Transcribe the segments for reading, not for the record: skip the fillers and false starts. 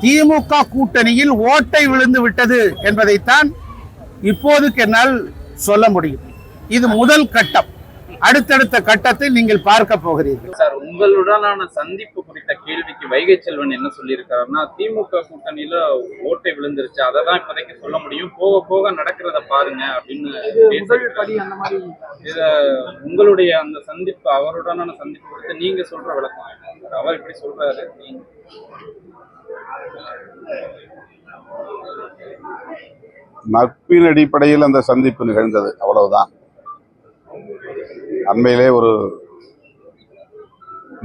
திமுக கூட்டணியில் ஓட்டை விழுந்து விட்டது என்பதைத்தான் இப்போதுக்கு என்னால் சொல்ல முடியும். இது முதல் கட்டம். அடுத்தடுத்த கட்டத்தில் நீங்கள் பார்க்க போகிறீர்கள். சார், உங்களுடனான சந்திப்பு குறித்த கேள்விக்கு வைகை செல்வன் என்ன சொல்லியிருக்காருன்னா, திமுக கூட்டணியில ஓட்டை விழுந்துருச்சு, அதை தான் இப்போதைக்கு சொல்ல முடியும், போக போக நடக்கிறத பாருங்க அப்படின்னு பேசியிருக்காரு. இத உங்களுடைய அந்த சந்திப்பு, அவருடனான சந்திப்பு குறித்து நீங்க சொல்ற விளக்கம். அவர் இப்படி சொல்றாரு, நட்பின் அடிப்படையில் அந்த சந்திப்பு நிகழ்ந்தது, அவ்வளவுதான். அண்மையிலே ஒரு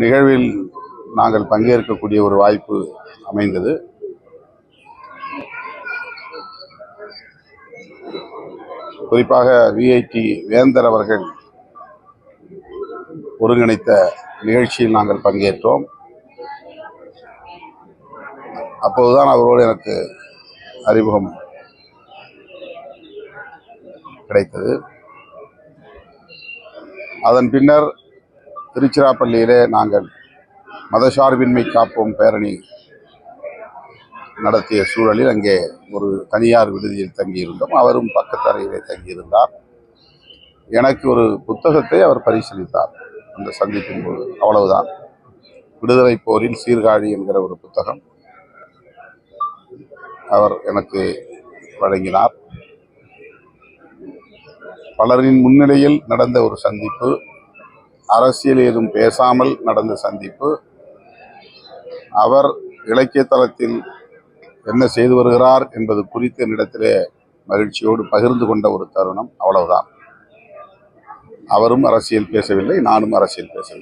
நிகழ்வில் நாங்கள் பங்கேற்கக்கூடிய ஒரு வாய்ப்பு அமைந்தது. குறிப்பாக விஐடி வேந்தர் அவர்கள் ஒருங்கிணைத்த நிகழ்ச்சியில் நாங்கள் பங்கேற்றோம். அப்போதுதான் அவரோடு எனக்கு அறிமுகம் கிடைத்தது. அதன் பின்னர் திருச்சிராப்பள்ளியிலே நாங்கள் மதசார்பின்மை காப்போம் பேரணி நடத்திய சூழலில் அங்கே ஒரு தனியார் விடுதியில் தங்கியிருந்தோம். அவரும் பக்கத்து அறையிலே தங்கியிருந்தார். எனக்கு ஒரு புத்தகத்தை அவர் பரிசீலித்தார் அந்த சந்திப்பின் போது, அவ்வளவுதான். விடுதலை போரில் சீர்காழி என்கிற ஒரு புத்தகம் அவர் எனக்கு வழங்கினார். பலரின் முன்னிலையில் நடந்த ஒரு சந்திப்பு, அரசியல் ஏதும் பேசாமல் நடந்த சந்திப்பு. அவர் இலக்கிய தளத்தில் என்ன செய்து வருகிறார் என்பது குறித்து என்னிடத்திலே மகிழ்ச்சியோடு பகிர்ந்து கொண்ட ஒரு தருணம், அவ்வளவுதான். அவரும் அரசியல் பேசவில்லை, நானும் அரசியல் பேசவில்லை.